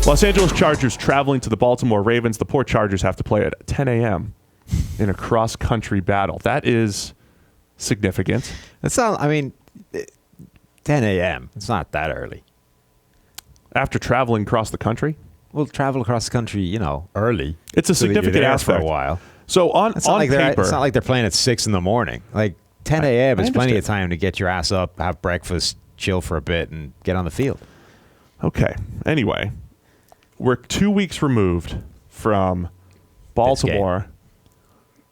Los Angeles Chargers traveling to the Baltimore Ravens. The poor Chargers have to play at 10 a.m. in a cross-country battle. That is significant. It's not, 10 a.m. It's not that early. After traveling across the country? We'll travel across the country, early. It's a significant aspect. For a while. So on paper, it's not like they're playing at 6 in the morning. Like 10 a.m. is plenty of time to get your ass up, have breakfast, chill for a bit, and get on the field. Okay. Anyway, we're 2 weeks removed from Baltimore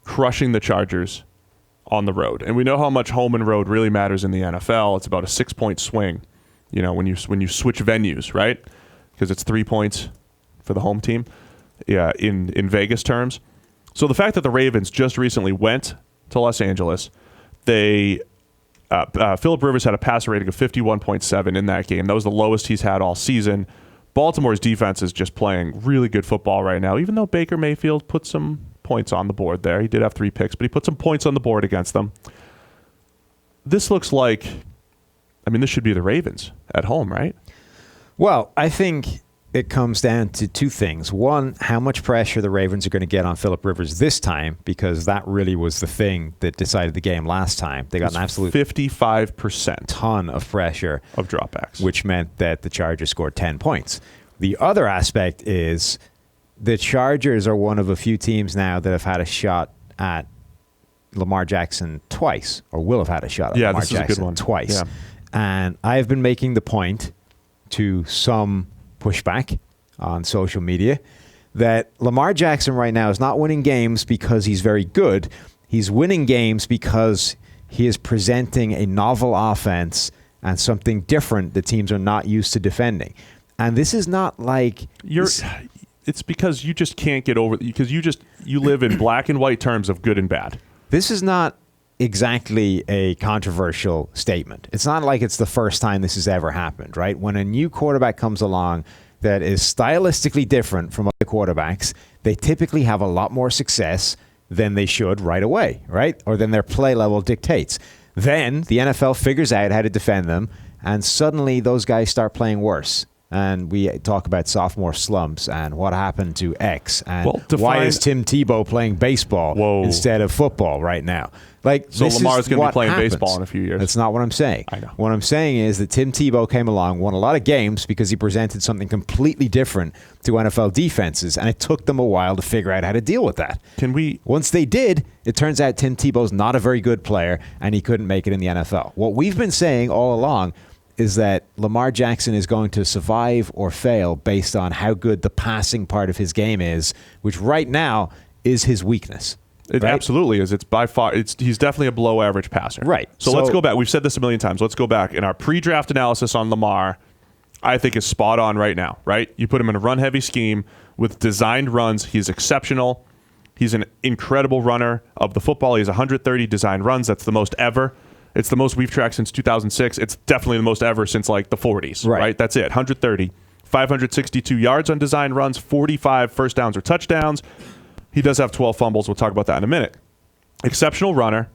crushing the Chargers on the road. And we know how much home and road really matters in the NFL. It's about a 6-point swing, when you switch venues, right? Because it's 3 points for the home team in Vegas terms. So the fact that the Ravens just recently went to Los Angeles, Philip Rivers had a passer rating of 51.7 in that game. That was the lowest he's had all season. Baltimore's defense is just playing really good football right now, even though Baker Mayfield put some points on the board there. He did have 3 picks, but he put some points on the board against them. This looks like, this should be the Ravens at home, right? Well, I think it comes down to 2 things. One, how much pressure the Ravens are going to get on Philip Rivers this time, because that really was the thing that decided the game last time. They got an absolute 55% ton of pressure of dropbacks, which meant that the Chargers scored 10 points. The other aspect is the Chargers are one of a few teams now that have had a shot at Lamar Jackson twice, or will have had a shot at Lamar this is Jackson a good one. twice. Yeah. And I've been making the point to some pushback on social media that Lamar Jackson right now is not winning games because he's very good. He's winning games because he is presenting a novel offense and something different that teams are not used to defending. And this is not like it's because you just can't get over, because you live in black and white terms of good and bad. This is not exactly a controversial statement. It's not like it's the first time this has ever happened, right? When a new quarterback comes along that is stylistically different from other quarterbacks, they typically have a lot more success than they should right away, right? Or than their play level dictates. Then the NFL figures out how to defend them, and suddenly those guys start playing worse. And we talk about sophomore slumps and what happened to X and why is Tim Tebow playing baseball instead of football right now? So Lamar's going to be playing baseball in a few years. That's not what I'm saying. I know. What I'm saying is that Tim Tebow came along, won a lot of games because he presented something completely different to NFL defenses, and it took them a while to figure out how to deal with that. Once they did, it turns out Tim Tebow's not a very good player, and he couldn't make it in the NFL. What we've been saying all along is that Lamar Jackson is going to survive or fail based on how good the passing part of his game is, which right now is his weakness. It absolutely is. It's by far, he's definitely a below average passer. Right. So let's go back. We've said this a million times. Let's go back. In our pre-draft analysis on Lamar, I think is spot on right now, right? You put him in a run-heavy scheme with designed runs. He's exceptional. He's an incredible runner of the football. He has 130 designed runs. That's the most ever. It's the most we've tracked since 2006. It's definitely the most ever since like the 40s, right? That's it, 130. 562 yards on design runs, 45 first downs or touchdowns. He does have 12 fumbles. We'll talk about that in a minute. Exceptional runner.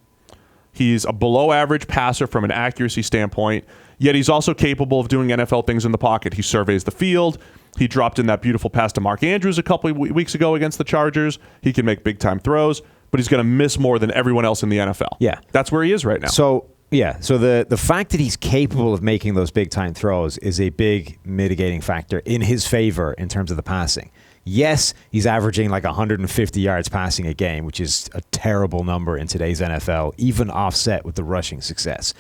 He's a below average passer from an accuracy standpoint, yet he's also capable of doing NFL things in the pocket. He surveys the field. He dropped in that beautiful pass to Mark Andrews a couple of weeks ago against the Chargers. He can make big-time throws, but he's going to miss more than everyone else in the NFL. Yeah. That's where he is right now. So the fact that he's capable of making those big-time throws is a big mitigating factor in his favor in terms of the passing. Yes, he's averaging like 150 yards passing a game, which is a terrible number in today's NFL, even offset with the rushing success.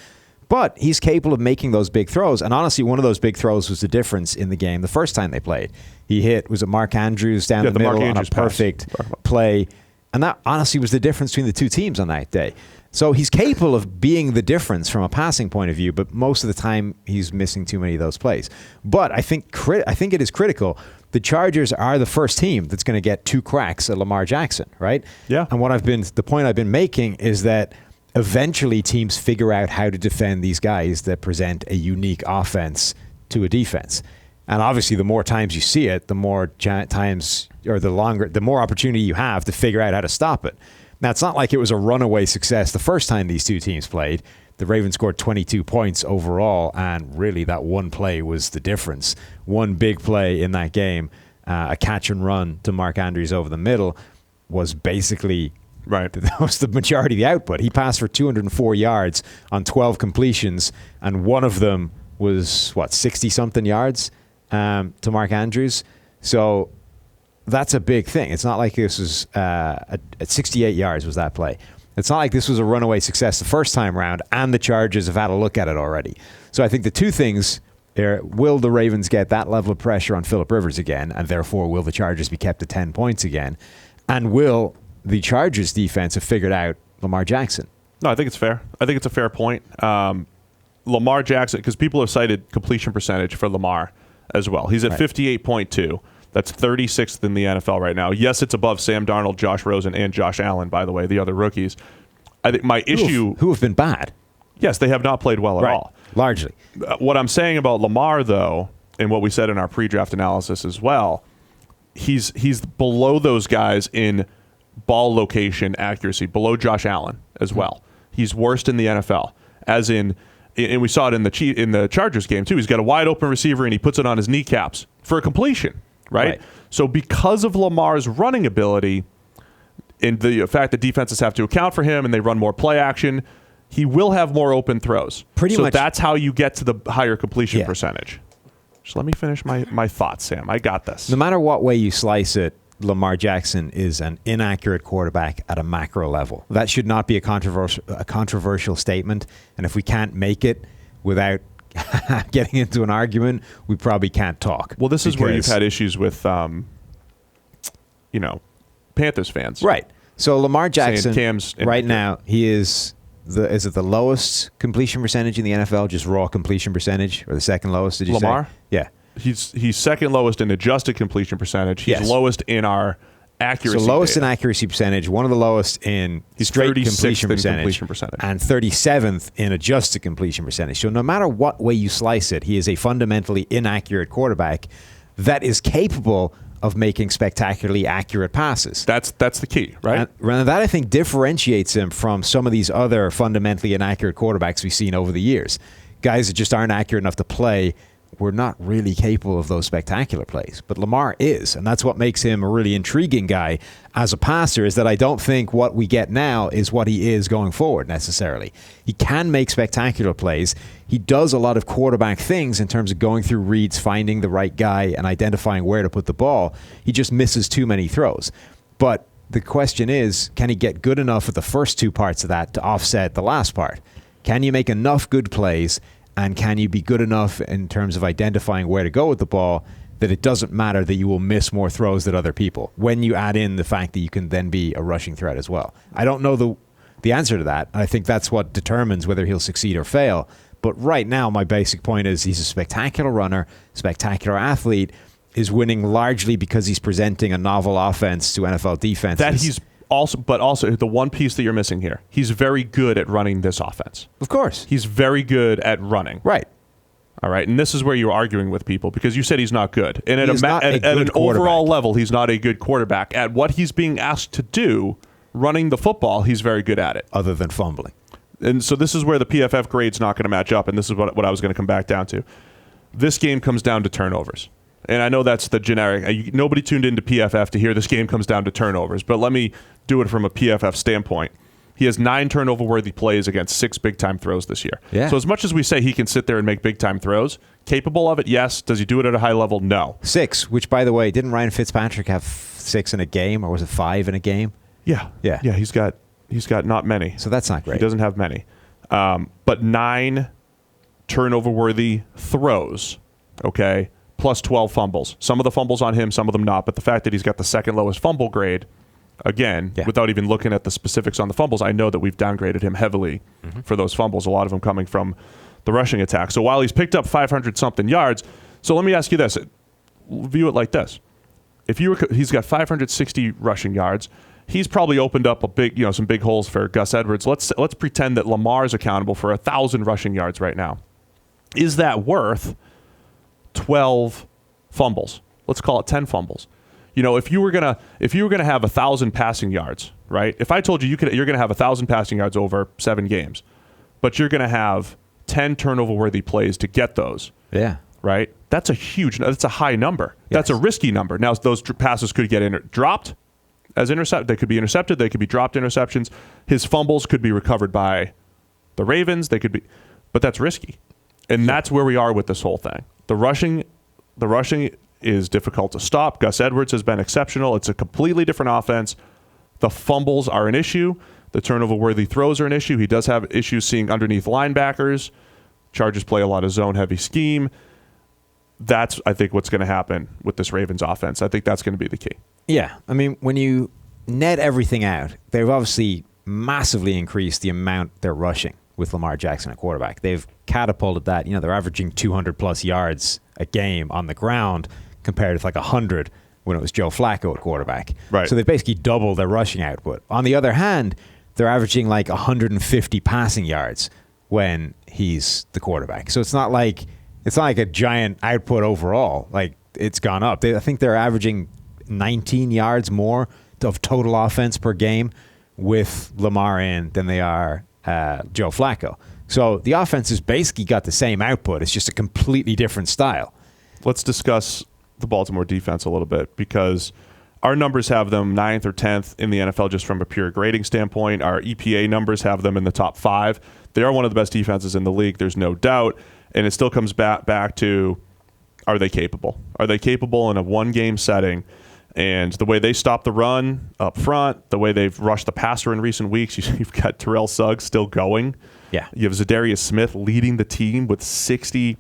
But he's capable of making those big throws. And honestly, one of those big throws was the difference in the game the first time they played. He hit, was it Mark Andrews down the middle on a perfect play. And that honestly was the difference between the two teams on that day. So he's capable of being the difference from a passing point of view, but most of the time he's missing too many of those plays. But I think it is critical. The Chargers are the first team that's going to get 2 cracks at Lamar Jackson, right? Yeah. And the point I've been making is that eventually teams figure out how to defend these guys that present a unique offense to a defense. And obviously, the more times you see it, the more times or the more opportunity you have to figure out how to stop it. Now, it's not like it was a runaway success the first time these two teams played. the Ravens scored 22 points overall, and really that one play was the difference. One big play in that game, a catch and run to Mark Andrews over the middle, was basically that was the majority of the output. He passed for 204 yards on 12 completions, and one of them was, 60-something yards to Mark Andrews. So that's a big thing. It's not like this was at 68 yards was that play. It's not like this was a runaway success the first time around, and the Chargers have had a look at it already. So I think the two things are, will the Ravens get that level of pressure on Phillip Rivers again, and therefore will the Chargers be kept to 10 points again? And will the Chargers defense have figured out Lamar Jackson? No, I think it's fair. I think it's a fair point. Lamar Jackson, because people have cited completion percentage for Lamar as well. He's at 58.2. That's 36th in the NFL right now. Yes, it's above Sam Darnold, Josh Rosen, and Josh Allen, by the way, the other rookies. I think my issue... Who have been bad. Yes, they have not played well at all. Largely. What I'm saying about Lamar, though, and what we said in our pre-draft analysis as well, he's below those guys in ball location accuracy, below Josh Allen as well. He's worst in the NFL, as in... And we saw it in the Chargers game, too. He's got a wide-open receiver, and he puts it on his kneecaps for a completion. Right? So because of Lamar's running ability and the fact that defenses have to account for him and they run more play action, he will have more open throws. Pretty much. So that's how you get to the higher completion percentage. Just let me finish my thoughts, Sam. I got this. No matter what way you slice it, Lamar Jackson is an inaccurate quarterback at a macro level. That should not be a controversial statement. And if we can't make it without getting into an argument, we probably can't talk. Well, this is where you've had issues with, Panthers fans. Right. So Lamar Jackson, Cam's right now, he is the lowest completion percentage in the NFL, just raw completion percentage, or the second lowest, did you say? Lamar? Yeah. He's second lowest in adjusted completion percentage. He's lowest in our accuracy. So lowest data. in accuracy percentage, one of the lowest in straight completion percentage, and 37th in adjusted completion percentage. So no matter what way you slice it, he is a fundamentally inaccurate quarterback that is capable of making spectacularly accurate passes. That's the key, right? And that, I think, differentiates him from some of these other fundamentally inaccurate quarterbacks we've seen over the years. Guys that just aren't accurate enough to play. We're not really capable of those spectacular plays. But Lamar is, and that's what makes him a really intriguing guy as a passer, is that I don't think what we get now is what he is going forward necessarily. He can make spectacular plays. He does a lot of quarterback things in terms of going through reads, finding the right guy, and identifying where to put the ball. He just misses too many throws. But the question is, can he get good enough at the first two parts of that to offset the last part? Can you make enough good plays? And can you be good enough in terms of identifying where to go with the ball that it doesn't matter that you will miss more throws than other people when you add in the fact that you can then be a rushing threat as well? I don't know the answer to that. I think that's what determines whether he'll succeed or fail. But right now, my basic point is he's a spectacular runner, spectacular athlete, is winning largely because he's presenting a novel offense to NFL defenses. That he's also the one piece that you're missing here, he's very good at running this offense. Of course. He's very good at running. Right. All right. And this is where you're arguing with people because you said he's not good. And at an overall overall level, he's not a good quarterback. At what he's being asked to do, running the football, he's very good at it. Other than fumbling. And so this is where the PFF grade's not going to match up, and this is what I was going to come back down to. This game comes down to turnovers. And I know that's the generic. Nobody tuned into PFF to hear this game comes down to turnovers, but let me do it from a PFF standpoint. He has 9 turnover-worthy plays against 6 big-time throws this year. Yeah. So as much as we say he can sit there and make big-time throws, capable of it, yes. Does he do it at a high level? No. 6, which, by the way, didn't Ryan Fitzpatrick have 6 in a game, or was it 5 in a game? Yeah. He's got not many. So that's not great. He doesn't have many. But 9 turnover-worthy throws, okay, plus 12 fumbles. Some of the fumbles on him, some of them not. But the fact that he's got the second lowest fumble grade, again, without even looking at the specifics on the fumbles, I know that we've downgraded him heavily for those fumbles, a lot of them coming from the rushing attack. So while he's picked up 500-something yards, so let me ask you this. View it like this. He's got 560 rushing yards. He's probably opened up some big holes for Gus Edwards. Let's pretend that Lamar is accountable for 1,000 rushing yards right now. Is that worth 12 fumbles? Let's call it 10 fumbles. If you were gonna have 1,000 passing yards, right? If I told you you're gonna have 1,000 passing yards over 7 games, but you're going to have 10 turnover-worthy plays to get those. Yeah. Right? That's a high number. Yes. That's a risky number. Now, those passes could get dropped as intercept. They could be intercepted. They could be dropped interceptions. His fumbles could be recovered by the Ravens. But that's risky. And that's where we are with this whole thing. The rushing is difficult to stop. Gus Edwards has been exceptional. It's a completely different offense. The fumbles are an issue. The turnover-worthy throws are an issue. He does have issues seeing underneath linebackers. Chargers play a lot of zone-heavy scheme. That's, I think, what's going to happen with this Ravens offense. I think that's going to be the key. Yeah. I mean, when you net everything out, they've obviously massively increased the amount they're rushing with Lamar Jackson at quarterback. They've catapulted that. They're averaging 200-plus yards a game on the ground compared to like 100 when it was Joe Flacco at quarterback. Right. So they basically doubled their rushing output. On the other hand, they're averaging like 150 passing yards when he's the quarterback. So it's not like a giant output overall. Like, it's gone up. I think they're averaging 19 yards more of total offense per game with Lamar in than they are Joe Flacco. So the offense has basically got the same output. It's just a completely different style. Let's discuss the Baltimore defense a little bit, because our numbers have them 9th or 10th in the NFL just from a pure grading standpoint. Our EPA numbers have them in the top 5. They are one of the best defenses in the league. There's no doubt. And it still comes back to, are they capable? Are they capable in a one-game setting? And the way they stop the run up front, the way they've rushed the passer in recent weeks, you've got Terrell Suggs still going. Yeah. You have Zadarius Smith leading the team with 60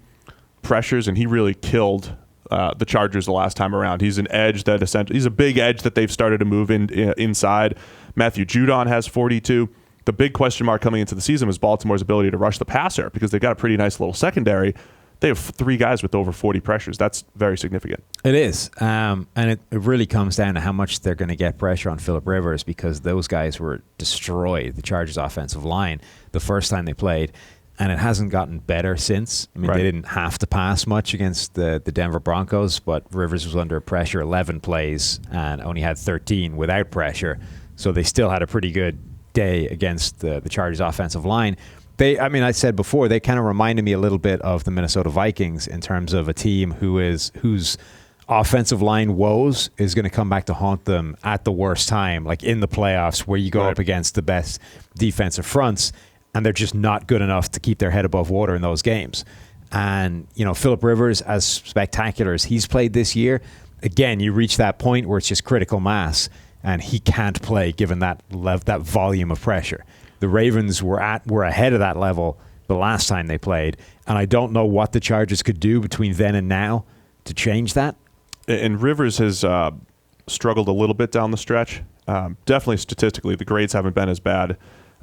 pressures, and he really killed the Chargers the last time around. He's an edge that essentially, he's a big edge that they've started to move inside. Matthew Judon has 42. The big question mark coming into the season was Baltimore's ability to rush the passer, because they've got a pretty nice little secondary. They have 3 guys with over 40 pressures. That's very significant. It is. And it really comes down to how much they're going to get pressure on Phillip Rivers, because those guys were destroyed, the Chargers offensive line, the first time they played. And it hasn't gotten better since. I mean, They didn't have to pass much against the Denver Broncos, but Rivers was under pressure 11 plays and only had 13 without pressure. So they still had a pretty good day against the Chargers offensive line. I said before, they kind of reminded me a little bit of the Minnesota Vikings in terms of a team whose offensive line woes is going to come back to haunt them at the worst time, like in the playoffs, where you go up against the best defensive fronts, and they're just not good enough to keep their head above water in those games. And, Phillip Rivers, as spectacular as he's played this year, again, you reach that point where it's just critical mass, and he can't play given that volume of pressure. The Ravens were ahead of that level the last time they played, and I don't know what the Chargers could do between then and now to change that. And Rivers has struggled a little bit down the stretch. Definitely statistically, the grades haven't been as bad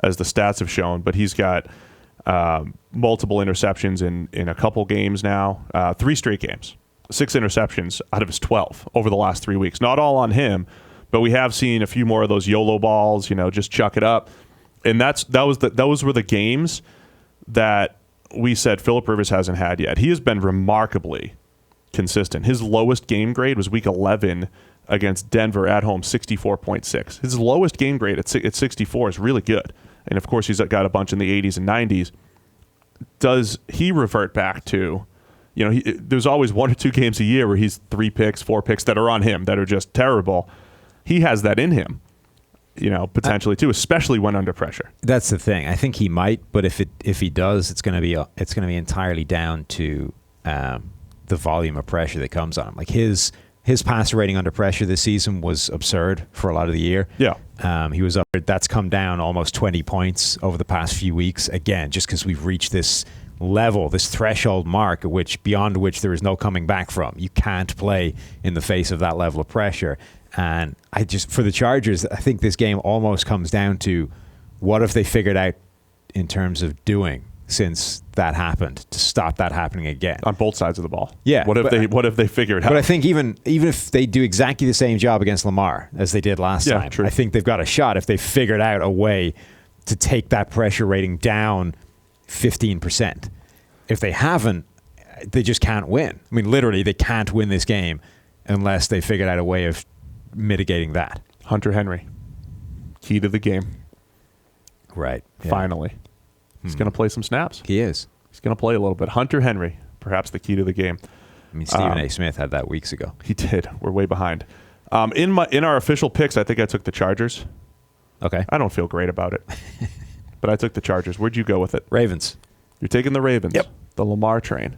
as the stats have shown, but he's got multiple interceptions in a couple games now, 3 straight games, 6 interceptions out of his 12 over the last 3 weeks. Not all on him, but we have seen a few more of those YOLO balls, just chuck it up. And those were the games that we said Phillip Rivers hasn't had yet. He has been remarkably consistent. His lowest game grade was week 11 against Denver at home, 64.6. His lowest game grade at 64 is really good. And, of course, he's got a bunch in the 80s and 90s. Does he revert back to, there's always 1 or 2 games a year where he's 3 picks, 4 picks that are on him that are just terrible. He has that in him, potentially too, especially when under pressure. That's the thing. I think he might, but if he does, it's going to be entirely down to the volume of pressure that comes on him. Like his passer rating under pressure this season was absurd for a lot of the year. Yeah. He was up. That's come down almost 20 points over the past few weeks. Again, just because we've reached this level, this threshold mark, beyond which there is no coming back from. You can't play in the face of that level of pressure. And for the Chargers, I think this game almost comes down to what have they figured out in terms of doing since that happened to stop that happening again on both sides of the ball. Yeah. What have they figured out? But I think even if they do exactly the same job against Lamar as they did last time, true. I think they've got a shot if they figured out a way to take that pressure rating down 15%. If they haven't, they just can't win. I mean, literally, they can't win this game unless they figured out a way of mitigating that. Hunter Henry, key to the game. Right. Yeah. Finally. He's going to play some snaps. He is. He's going to play a little bit. Hunter Henry, perhaps the key to the game. I mean, Stephen A. Smith had that weeks ago. He did. We're way behind. In our official picks, I think I took the Chargers. Okay. I don't feel great about it, but I took the Chargers. Where'd you go with it? Ravens. You're taking the Ravens. Yep. The Lamar train.